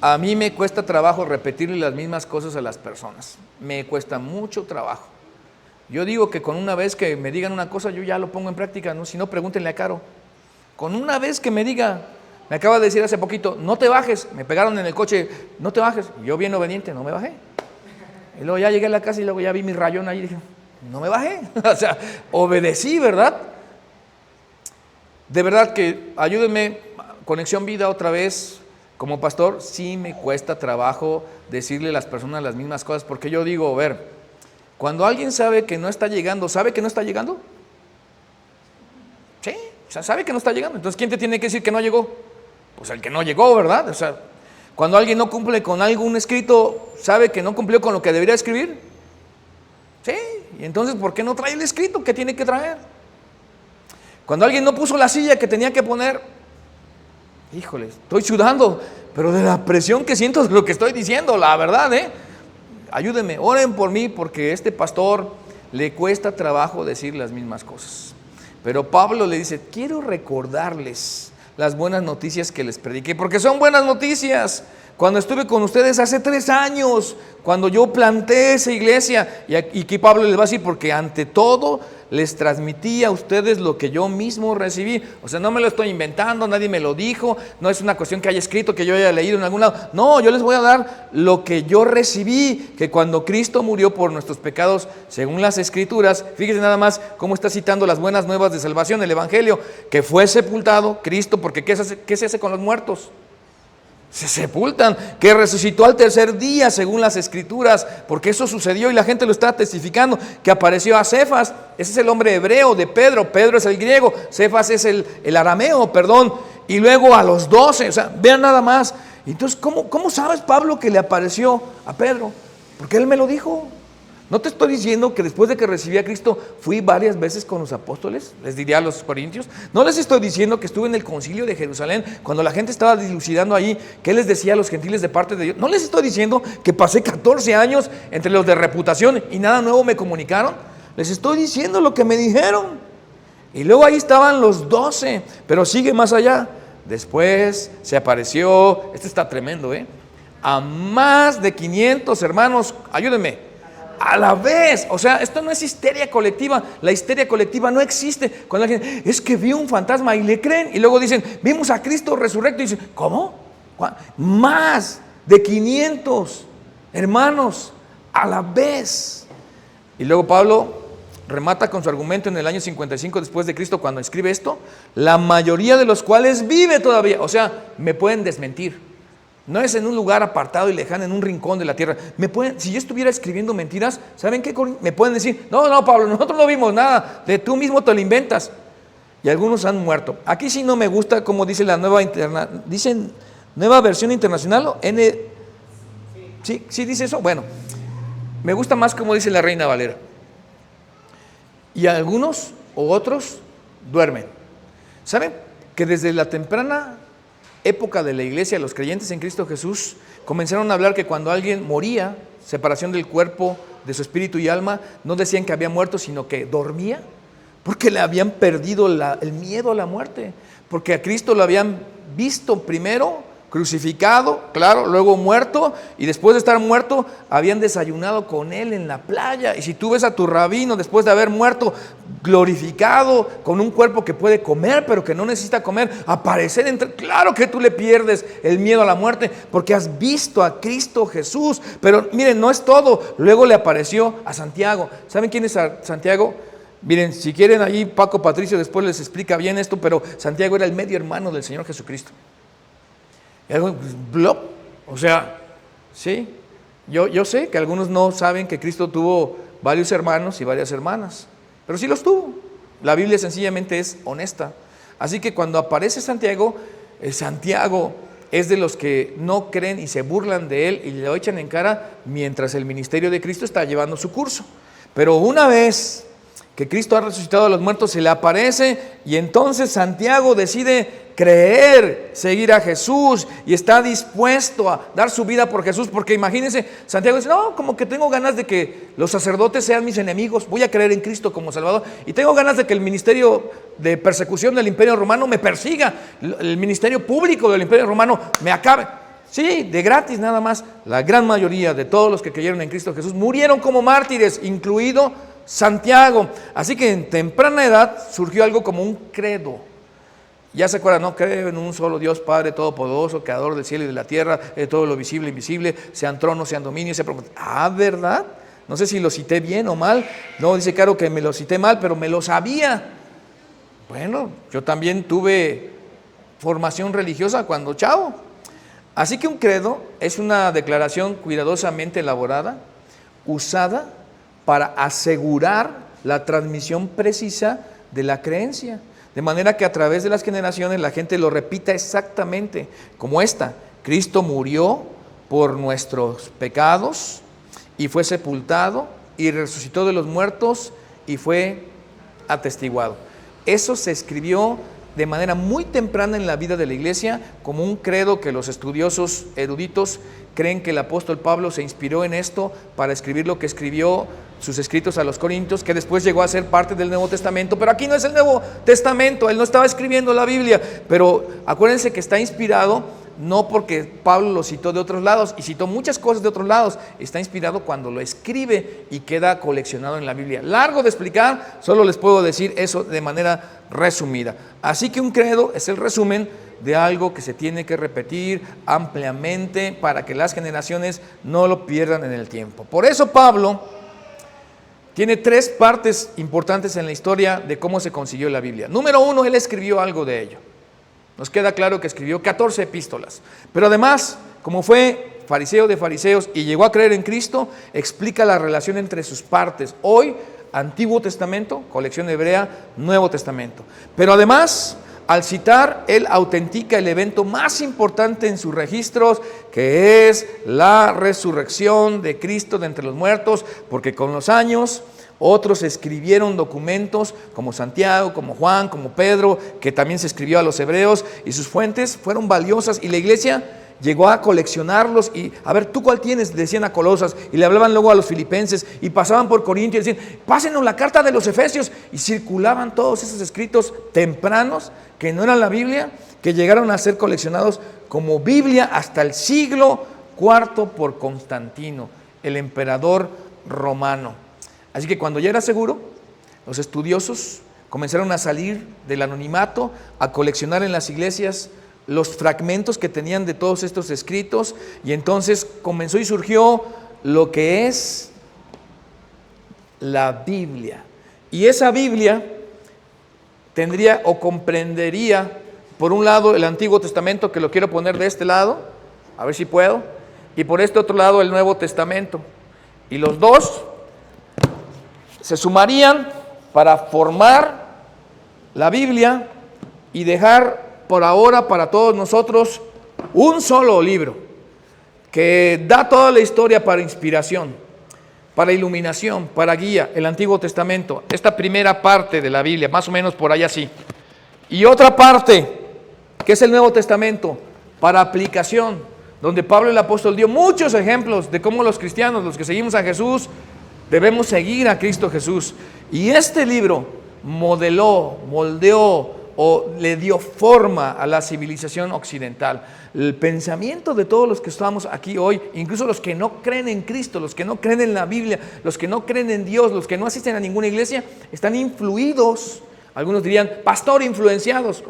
A mí me cuesta trabajo repetirle las mismas cosas a las personas. Me cuesta mucho trabajo. Yo digo que con una vez que me digan una cosa, yo ya lo pongo en práctica, ¿no? Si no, pregúntenle a Caro. Con una vez que me diga, me acaba de decir hace poquito: no te bajes. Me pegaron en el coche, no te bajes. Yo bien obediente, no me bajé. Y luego ya llegué a la casa y luego ya vi mi rayón ahí y dije: no me bajé. O sea, obedecí, ¿verdad? De verdad que ayúdenme, Conexión Vida otra vez. Como pastor, sí me cuesta trabajo decirle a las personas las mismas cosas, porque yo digo, a ver, cuando alguien sabe que no está llegando, ¿sabe que no está llegando? Sí, o sea, sabe que no está llegando. Entonces, ¿quién te tiene que decir que no llegó? Pues el que no llegó, ¿verdad? O sea, cuando alguien no cumple con algún escrito, ¿sabe que no cumplió con lo que debería escribir? Sí, y entonces, ¿por qué no trae el escrito que tiene que traer? Cuando alguien no puso la silla que tenía que poner, híjole, estoy sudando, pero de la presión que siento de lo que estoy diciendo, la verdad, Ayúdenme, oren por mí, porque a este pastor le cuesta trabajo decir las mismas cosas. Pero Pablo le dice, quiero recordarles las buenas noticias que les prediqué, porque son buenas noticias. Cuando estuve con ustedes hace 3 años, cuando yo planté esa iglesia, y que Pablo les va a decir, porque ante todo les transmití a ustedes lo que yo mismo recibí. O sea, no me lo estoy inventando, nadie me lo dijo, no es una cuestión que haya escrito, que yo haya leído en algún lado. No, yo les voy a dar lo que yo recibí, que cuando Cristo murió por nuestros pecados, según las Escrituras, fíjense nada más cómo está citando las buenas nuevas de salvación, el Evangelio, que fue sepultado Cristo, porque ¿qué se hace con los muertos? Se sepultan, que resucitó al 3er día según las Escrituras, porque eso sucedió y la gente lo está testificando, que apareció a Cefas, ese es el nombre hebreo de Pedro, Pedro es el griego, Cefas es el arameo, y luego a los 12, o sea, vean nada más. Entonces, ¿cómo sabes, Pablo, que le apareció a Pedro? Porque él me lo dijo. No te estoy diciendo que después de que recibí a Cristo fui varias veces con los apóstoles, les diría a los corintios. No les estoy diciendo que estuve en el concilio de Jerusalén cuando la gente estaba dilucidando ahí qué les decía a los gentiles de parte de Dios. No les estoy diciendo que pasé 14 años entre los de reputación y nada nuevo me comunicaron. Les estoy diciendo lo que me dijeron. Y luego ahí estaban los 12, pero sigue más allá. Después se apareció, este está tremendo, a más de 500 hermanos, ayúdenme, a la vez. O sea, esto no es histeria colectiva. La histeria colectiva no existe. Cuando la gente, es que vi un fantasma y le creen, y luego dicen, vimos a Cristo resurrecto, y dicen, ¿cómo? Más de 500 hermanos a la vez. Y luego Pablo remata con su argumento en el año 55 después de Cristo, cuando escribe esto, la mayoría de los cuales vive todavía. O sea, me pueden desmentir. No es en un lugar apartado y lejano, en un rincón de la tierra. Si yo estuviera escribiendo mentiras, ¿saben qué? Me pueden decir, no, Pablo, nosotros no vimos nada, de tú mismo te lo inventas. Y algunos han muerto. Aquí sí no me gusta como dice la nueva versión internacional, ¿o? ¿Sí dice eso? Bueno, me gusta más como dice la Reina Valera. Y algunos o otros duermen. ¿Saben? Que desde la temprana época de la iglesia, los creyentes en Cristo Jesús comenzaron a hablar que cuando alguien moría, separación del cuerpo, de su espíritu y alma, no decían que había muerto, sino que dormía, porque le habían perdido el miedo a la muerte, porque a Cristo lo habían visto primero crucificado, claro, luego muerto, y después de estar muerto habían desayunado con él en la playa. Y si tú ves a tu rabino después de haber muerto, glorificado, con un cuerpo que puede comer pero que no necesita comer, aparecer claro que tú le pierdes el miedo a la muerte, porque has visto a Cristo Jesús. Pero miren, no es todo. Luego le apareció a Santiago. ¿Saben quién es Santiago? Miren, si quieren, ahí Paco Patricio después les explica bien esto, pero Santiago era el medio hermano del Señor Jesucristo. O sea, sí, yo sé que algunos no saben que Cristo tuvo varios hermanos y varias hermanas, pero sí los tuvo. La Biblia sencillamente es honesta. Así que cuando aparece Santiago, Santiago es de los que no creen y se burlan de él y le echan en cara mientras el ministerio de Cristo está llevando su curso. Pero una vez que Cristo ha resucitado a los muertos, se le aparece, y entonces Santiago decide creer, seguir a Jesús, y está dispuesto a dar su vida por Jesús. Porque imagínense, Santiago dice, no, como que tengo ganas de que los sacerdotes sean mis enemigos, voy a creer en Cristo como Salvador, y tengo ganas de que el ministerio de persecución del Imperio Romano me persiga, el ministerio público del Imperio Romano me acabe. Sí, de gratis nada más. La gran mayoría de todos los que creyeron en Cristo Jesús murieron como mártires, incluido Santiago. Así que en temprana edad surgió algo como un credo. Ya se acuerdan, ¿no? Creo en un solo Dios Padre Todopoderoso, Creador del cielo y de la tierra, de todo lo visible e invisible, sean tronos, sean dominios, sean... ¿verdad? No sé si lo cité bien o mal. No, dice Caro que me lo cité mal, pero me lo sabía. Bueno, yo también tuve formación religiosa cuando chavo. Así que un credo es una declaración cuidadosamente elaborada, usada para asegurar la transmisión precisa de la creencia, de manera que a través de las generaciones la gente lo repita exactamente como esta: Cristo murió por nuestros pecados y fue sepultado y resucitó de los muertos y fue atestiguado. Eso se escribió de manera muy temprana en la vida de la iglesia como un credo que los estudiosos eruditos creen que el apóstol Pablo se inspiró en esto para escribir lo que escribió, sus escritos a los Corintios, que después llegó a ser parte del Nuevo Testamento. Pero aquí no es el Nuevo Testamento, él no estaba escribiendo la Biblia, pero acuérdense que está inspirado no porque Pablo lo citó de otros lados, y citó muchas cosas de otros lados, está inspirado cuando lo escribe y queda coleccionado en la Biblia. Largo de explicar, solo les puedo decir eso de manera resumida. Así que un credo es el resumen de algo que se tiene que repetir ampliamente para que las generaciones no lo pierdan en el tiempo. Por eso Pablo tiene 3 partes importantes en la historia de cómo se consiguió la Biblia. Número 1, él escribió algo de ello. Nos queda claro que escribió 14 epístolas, pero además, como fue fariseo de fariseos y llegó a creer en Cristo, explica la relación entre sus partes. Hoy, Antiguo Testamento, colección hebrea, Nuevo Testamento. Pero además, al citar, él autentica el evento más importante en sus registros, que es la resurrección de Cristo de entre los muertos, porque con los años otros escribieron documentos como Santiago, como Juan, como Pedro, que también se escribió a los hebreos, y sus fuentes fueron valiosas, y la iglesia llegó a coleccionarlos. Y a ver, ¿tú cuál tienes?, decían a Colosas, y le hablaban luego a los filipenses, y pasaban por Corintios y decían, pásenos la carta de los Efesios, y circulaban todos esos escritos tempranos que no eran la Biblia, que llegaron a ser coleccionados como Biblia hasta el siglo IV por Constantino, el emperador romano. Así que cuando ya era seguro, los estudiosos comenzaron a salir del anonimato, a coleccionar en las iglesias los fragmentos que tenían de todos estos escritos, y entonces comenzó y surgió lo que es la Biblia. Y esa Biblia tendría o comprendería, por un lado, el Antiguo Testamento, que lo quiero poner de este lado, a ver si puedo, y por este otro lado el Nuevo Testamento. Y los dos se sumarían para formar la Biblia y dejar por ahora para todos nosotros un solo libro que da toda la historia para inspiración, para iluminación, para guía, el Antiguo Testamento, esta primera parte de la Biblia, más o menos por ahí así. Y otra parte, que es el Nuevo Testamento, para aplicación, donde Pablo el apóstol dio muchos ejemplos de cómo los cristianos, los que seguimos a Jesús, debemos seguir a Cristo Jesús. Y este libro modeló, moldeó o le dio forma a la civilización occidental. El pensamiento de todos los que estamos aquí hoy, incluso los que no creen en Cristo, los que no creen en la Biblia, los que no creen en Dios, los que no asisten a ninguna iglesia, están influidos, algunos dirían, pastor, influenciados,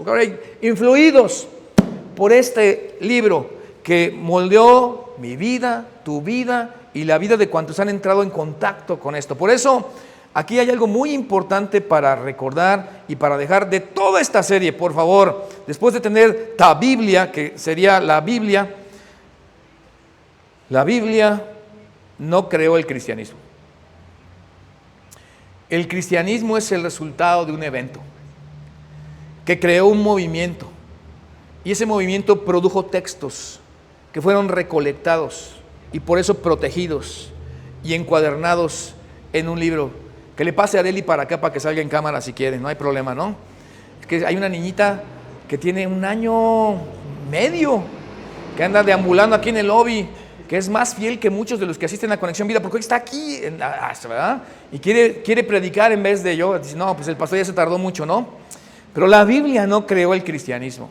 influidos por este libro que moldeó mi vida, tu vida y la vida de cuantos han entrado en contacto con esto. Por eso, aquí hay algo muy importante para recordar y para dejar de toda esta serie, por favor. Después de tener la Biblia, que sería la Biblia no creó el cristianismo. El cristianismo es el resultado de un evento que creó un movimiento, y ese movimiento produjo textos que fueron recolectados y por eso protegidos y encuadernados en un libro. Que le pase a Areli para acá para que salga en cámara si quiere, no hay problema, ¿no? Es que hay una niñita que tiene 1 año y medio, que anda deambulando aquí en el lobby, que es más fiel que muchos de los que asisten a Conexión Vida, porque hoy está aquí, ¿verdad? Y quiere predicar en vez de yo. Dice, no, pues el pastor ya se tardó mucho, ¿no? Pero la Biblia no creó el cristianismo.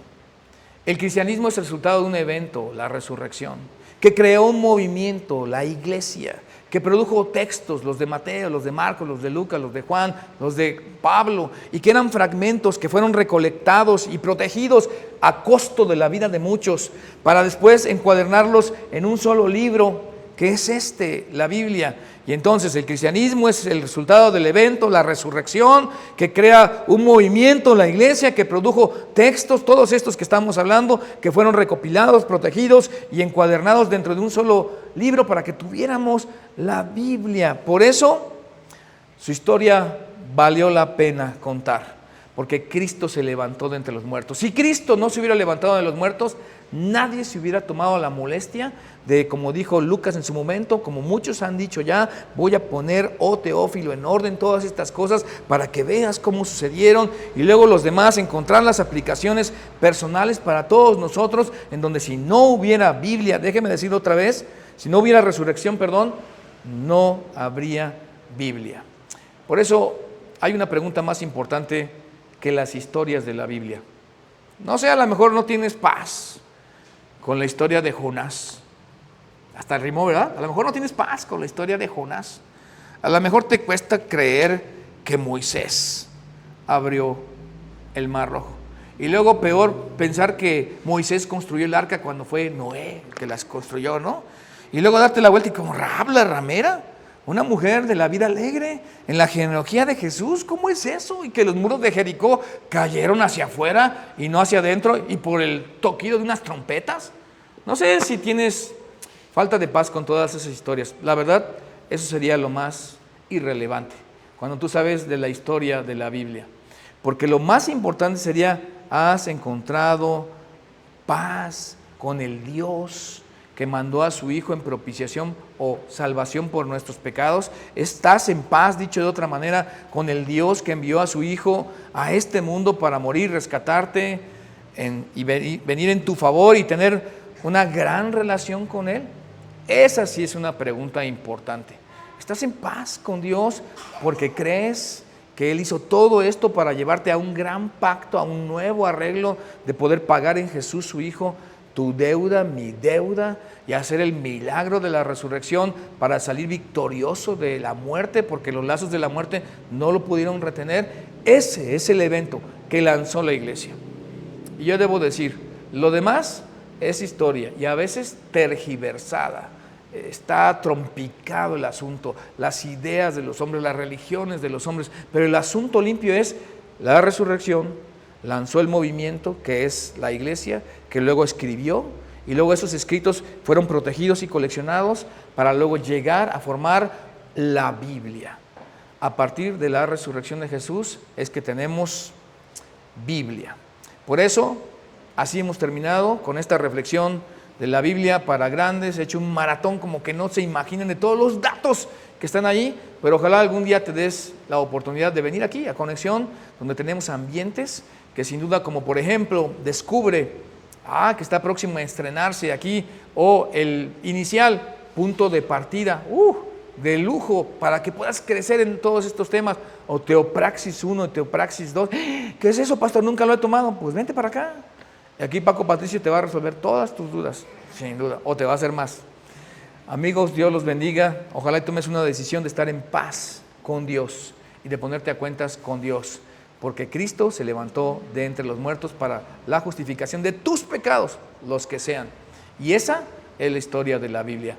El cristianismo es el resultado de un evento, la resurrección, que creó un movimiento, la iglesia, que produjo textos, los de Mateo, los de Marcos, los de Lucas, los de Juan, los de Pablo, y que eran fragmentos que fueron recolectados y protegidos a costo de la vida de muchos, para después encuadernarlos en un solo libro, que es la Biblia. Y entonces el cristianismo es el resultado del evento, la resurrección, que crea un movimiento en la iglesia, que produjo textos, todos estos que estamos hablando, que fueron recopilados, protegidos y encuadernados dentro de un solo libro para que tuviéramos la Biblia. Por eso su historia valió la pena contar, porque Cristo se levantó de entre los muertos. Si Cristo no se hubiera levantado de los muertos, nadie se hubiera tomado la molestia de, como dijo Lucas en su momento, como muchos han dicho ya, voy a poner, oh Teófilo, en orden todas estas cosas para que veas cómo sucedieron, y luego los demás encontrar las aplicaciones personales para todos nosotros, en donde si no hubiera Biblia, déjeme decirlo otra vez, si no hubiera resurrección, no habría Biblia. Por eso hay una pregunta más importante que las historias de la Biblia. No sé, a lo mejor no tienes paz con la historia de Jonás. Hasta rimó, ¿verdad? A lo mejor no tienes paz con la historia de Jonás. A lo mejor te cuesta creer que Moisés abrió el Mar Rojo. Y luego peor, pensar que Moisés construyó el arca cuando fue Noé el que las construyó, ¿no? Y luego darte la vuelta y como Rahab la ramera, una mujer de la vida alegre, en la genealogía de Jesús, ¿cómo es eso? Y que los muros de Jericó cayeron hacia afuera y no hacia adentro, y por el toquido de unas trompetas. No sé si tienes falta de paz con todas esas historias. La verdad, eso sería lo más irrelevante, cuando tú sabes de la historia de la Biblia. Porque lo más importante sería, has encontrado paz con el Dios que mandó a su Hijo en propiciación o salvación por nuestros pecados. Estás en paz, dicho de otra manera, con el Dios que envió a su Hijo a este mundo para morir, rescatarte y venir en tu favor y tener una gran relación con Él. Esa sí es una pregunta importante. ¿Estás en paz con Dios porque crees que Él hizo todo esto para llevarte a un gran pacto, a un nuevo arreglo de poder pagar en Jesús su Hijo tu deuda, mi deuda, y hacer el milagro de la resurrección para salir victorioso de la muerte, porque los lazos de la muerte no lo pudieron retener? Ese es el evento que lanzó la iglesia. Y yo debo decir, lo demás es historia y a veces tergiversada. Está trompicado el asunto, las ideas de los hombres, las religiones de los hombres, pero el asunto limpio es la resurrección. Lanzó el movimiento que es la iglesia, que luego escribió, y luego esos escritos fueron protegidos y coleccionados para luego llegar a formar la Biblia. A partir de la resurrección de Jesús es que tenemos Biblia. Por eso, así hemos terminado con esta reflexión de la Biblia para grandes. He hecho un maratón como que no se imaginen de todos los datos que están ahí, pero ojalá algún día te des la oportunidad de venir aquí a Conexión, donde tenemos ambientes que sin duda, como por ejemplo, Descubre, que está próximo a estrenarse aquí, o el Inicial, punto de partida, de lujo, para que puedas crecer en todos estos temas, o Teopraxis 1, Teopraxis 2, ¿qué es eso, pastor? Nunca lo he tomado. Pues vente para acá, y aquí Paco Patricio te va a resolver todas tus dudas, sin duda, o te va a hacer más. Amigos, Dios los bendiga, ojalá tomes una decisión de estar en paz con Dios, y de ponerte a cuentas con Dios, porque Cristo se levantó de entre los muertos para la justificación de tus pecados, los que sean. Y esa es la historia de la Biblia.